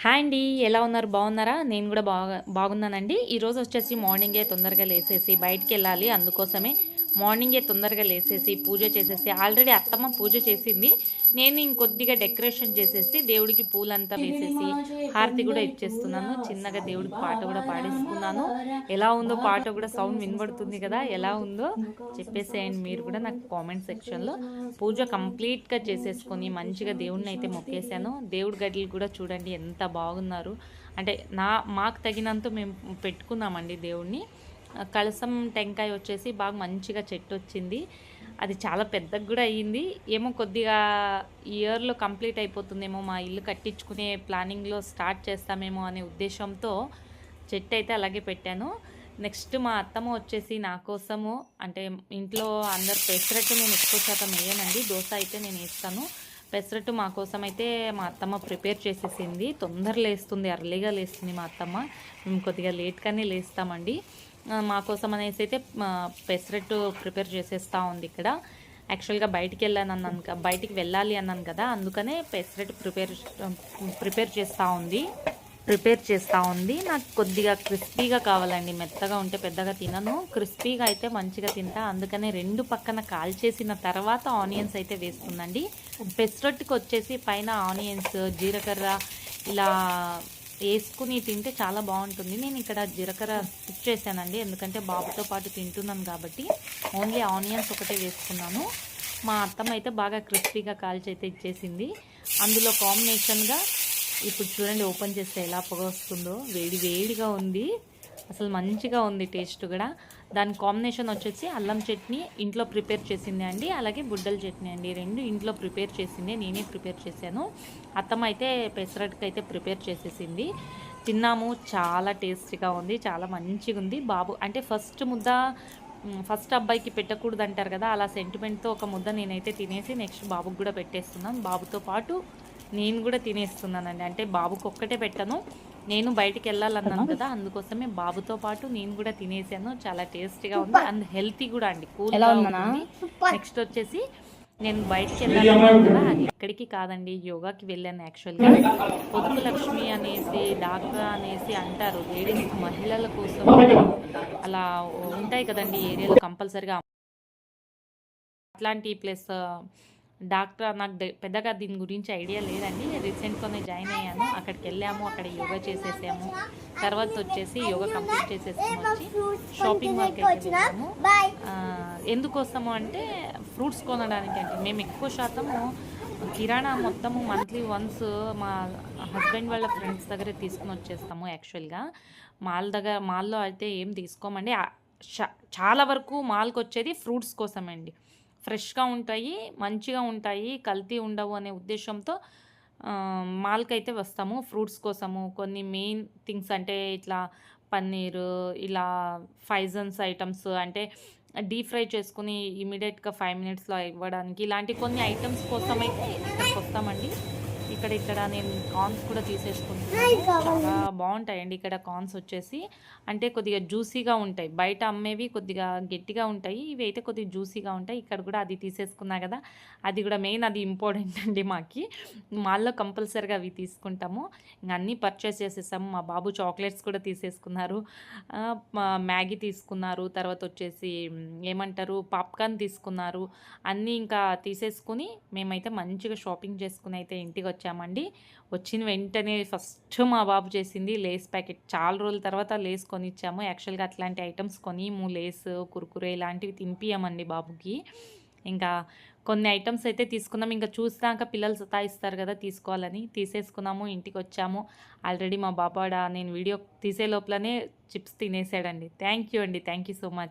Hi అండి. ఎలా ఉన్నారు? బాగున్నారా? నేను కూడా బాగున్నానండి. ఈరోజు వచ్చేసి మార్నింగే తొందరగా లేసేసి బయటికెళ్ళాలి. అందుకోసమే మార్నింగే తొందరగా లేసేసి పూజ చేసేసి ఆల్రెడీ అత్తమ్మ పూజ చేసింది. నేను ఇంకొద్దిగా డెకరేషన్ చేసేసి దేవుడికి పూలంతా వేసేసి హారతి కూడా ఇచ్చేస్తున్నాను. చిన్నగా దేవుడికి పాట కూడా పాడేసుకున్నాను. ఎలా ఉందో పాట కూడా సౌండ్ వినబడుతుంది కదా! ఎలా ఉందో చెప్పేసేయండి మీరు కూడా నాకు కామెంట్ సెక్షన్‌లో. పూజ కంప్లీట్‌గా చేసేసుకొని మంచిగా దేవుడిని అయితే మొక్కేసాను. దేవుడి గదిలు కూడా చూడండి ఎంత బాగున్నారు. అంటే మాకు తగినంత మేము పెట్టుకున్నామండి దేవుడిని. కలసం టెంకాయ వచ్చేసి బాగా మంచిగా చెట్టు వచ్చింది. అది చాలా పెద్దగా కూడా అయ్యింది. ఏమో కొద్దిగా ఈ ఇయర్‌లో కంప్లీట్ అయిపోతుందేమో, మా ఇల్లు కట్టించుకునే ప్లానింగ్‌లో స్టార్ట్ చేస్తామేమో అనే ఉద్దేశంతో చెట్టు అయితే అలాగే పెట్టాను. నెక్స్ట్ మా అత్తమ్మ వచ్చేసి నా కోసము, అంటే ఇంట్లో అందరు పెసరట్టు నేను ఎక్కువ శాతం వేయనండి, దోశ అయితే నేను వేస్తాను. పెసరట్టు మా కోసం అయితే మా అత్తమ్మ ప్రిపేర్ చేసేసింది. తొందర లేస్తుంది, అర్లీగా లేస్తుంది మా అత్తమ్మ. మేము కొద్దిగా లేట్గానే లేస్తామండి. మా కోసం అనేసి అయితే పెసరట్టు ప్రిపేర్ చేసేస్తూ ఉంది ఇక్కడ. యాక్చువల్గా బయటికి వెళ్ళాలి అన్నాను కదా, అందుకనే పెసరట్టు ప్రిపేర్ చేస్తూ ఉంది. నాకు కొద్దిగా క్రిస్పీగా కావాలండి. మెత్తగా ఉంటే పెద్దగా తినను, క్రిస్పీగా అయితే మంచిగా తింటా. అందుకనే రెండు పక్కన కాల్చేసిన తర్వాత ఆనియన్స్ అయితే వేస్తుందండి. పెసరట్టుకి వచ్చేసి పైన ఆనియన్స్, జీలకర్ర ఇలా వేసుకుని తింటే చాలా బాగుంటుంది. నేను ఇక్కడ జీలకర్ర స్కిప్ చేశానండి, ఎందుకంటే బాబుతో పాటు తింటున్నాను కాబట్టి ఓన్లీ ఆనియన్స్ ఒకటే వేసుకున్నాను. మా అత్తమ్మ అయితే బాగా క్రిస్పీగా కాల్చి అయితే ఇచ్చేసింది. అందులో కాంబినేషన్గా ఇప్పుడు చూడండి, ఓపెన్ చేస్తే ఎలా పొగ వస్తుందో. వేడిగా ఉంది, అసలు మంచిగా ఉంది టేస్ట్ కూడా. దాని కాంబినేషన్ వచ్చేసి అల్లం చట్నీ ఇంట్లో ప్రిపేర్ చేసింది అండి, అలాగే బుడ్డల చట్నీ అండి. రెండు ఇంట్లో ప్రిపేర్ చేసింది, నేనే ప్రిపేర్ చేశాను. అత్తమ్మ అయితే పెసరట్టుకి అయితే ప్రిపేర్ చేసేసింది. తిన్నాము, చాలా టేస్టీగా ఉంది, చాలా మంచిగా ఉంది. బాబు అంటే ఫస్ట్ అబ్బాయికి పెట్టకూడదు అంటారు కదా, అలా సెంటిమెంట్తో ఒక ముద్ద నేనైతే తినేసి నెక్స్ట్ బాబుకి కూడా పెట్టేస్తున్నాను. బాబుతో పాటు నేను కూడా తినేస్తున్నానండి. అంటే బాబుకి ఒక్కటే పెట్టను, నేను బయటికి వెళ్ళాలన్నాను కదా, అందుకోసమే బాబుతో పాటు నేను కూడా తినేసాను. చాలా టేస్టీగా ఉంది అండ్ హెల్తీ కూడా అండి, కూల్గా ఉంది. నెక్స్ట్ వచ్చేసి నేను బయటికి వెళ్ళాలన్నాను కదా, అది ఎక్కడికి కాదండి, యోగాకి వెళ్ళాను. యాక్చువల్గా పొదుపు లక్ష్మి అనేసి డాక్టర్ అనేసి అంటారు, లేడీస్ మహిళల కోసం అలా ఉంటాయి కదండి ఏరియాలో కంపల్సరిగా. అట్లాంటి ప్లస్ డాక్టర్ నాకు పెద్దగా దీని గురించి ఐడియా లేదండి. రీసెంట్గానే జాయిన్ అయ్యాను, అక్కడికి వెళ్ళాము, అక్కడ యోగా చేసేసాము. తర్వాత వచ్చేసి యోగా కంప్లీట్ చేసేసుకుని వచ్చి షాపింగ్ మాల్కి వెళ్ళాము. ఎందుకోసము అంటే ఫ్రూట్స్ కొనడానికి అండి. మేము ఎక్కువ శాతము కిరాణా మొత్తము మంత్లీ వన్స్ మా హస్బెండ్ వాళ్ళ ఫ్రెండ్స్ దగ్గర తీసుకుని వచ్చేస్తాము. యాక్చువల్గా మాల్లో అయితే ఏం తీసుకోమండి. చాలా వరకు మాల్కి వచ్చేది ఫ్రూట్స్ కోసమండి. ఫ్రెష్గా ఉంటాయి, మంచిగా ఉంటాయి, కల్తీ ఉండవు అనే ఉద్దేశంతో మాల్కి అయితే వస్తాము ఫ్రూట్స్ కోసము. కొన్ని మెయిన్ థింగ్స్ అంటే ఇట్లా పన్నీరు, ఇలా ఫైజన్స్ ఐటమ్స్, అంటే డీప్ ఫ్రై చేసుకుని ఇమీడియట్గా 5 మినిట్స్లో ఇవ్వడానికి, ఇలాంటి కొన్ని ఐటమ్స్ కోసం అయితే ఇక్కడికి వస్తామండి. ఇక్కడ నేను కార్న్స్ కూడా తీసేసుకుంటున్నాను. చాలా బాగుంటాయండి ఇక్కడ కార్న్స్ వచ్చేసి. అంటే కొద్దిగా జ్యూసీగా ఉంటాయి, బయట అమ్మేవి కొద్దిగా గట్టిగా ఉంటాయి, ఇవి అయితే కొద్దిగా జ్యూసీగా ఉంటాయి. ఇక్కడ కూడా అది తీసేసుకున్నా కదా, అది కూడా మెయిన్, అది ఇంపార్టెంట్ అండి మాకి. మాల్లో కంపల్సరీగా అవి తీసుకుంటాము. ఇంకా అన్నీ పర్చేస్ చేసేసాము. మా బాబు చాక్లెట్స్ కూడా తీసేసుకున్నారు, మ్యాగీ తీసుకున్నారు, తర్వాత వచ్చేసి ఏమంటారు పాప్కార్న్ తీసుకున్నారు. అన్నీ ఇంకా తీసేసుకుని మేమైతే మంచిగా షాపింగ్ చేసుకుని అయితే ఇంటికి వచ్చామండి. వచ్చిన వెంటనే ఫస్ట్ మా బాబు చేసింది లేస్ ప్యాకెట్. చాలా రోజుల తర్వాత లేస్ కొనిచ్చాము. యాక్చువల్గా అట్లాంటి ఐటమ్స్ కొనిము, లేస్, కుర్కురే ఇలాంటివి తినిపియమండి బాబుకి. ఇంకా కొన్ని ఐటమ్స్ అయితే తీసుకున్నాం. ఇంకా చూసినాక పిల్లలు సతాయిస్తారు కదా తీసుకోవాలని, తీసేసుకున్నాము, ఇంటికి వచ్చాము. ఆల్రెడీ మా బాబాడ నేను వీడియో తీసే లోపలనే చిప్స్ తినేసాడండి. థ్యాంక్ యూ అండి, థ్యాంక్ యూ సో మచ్.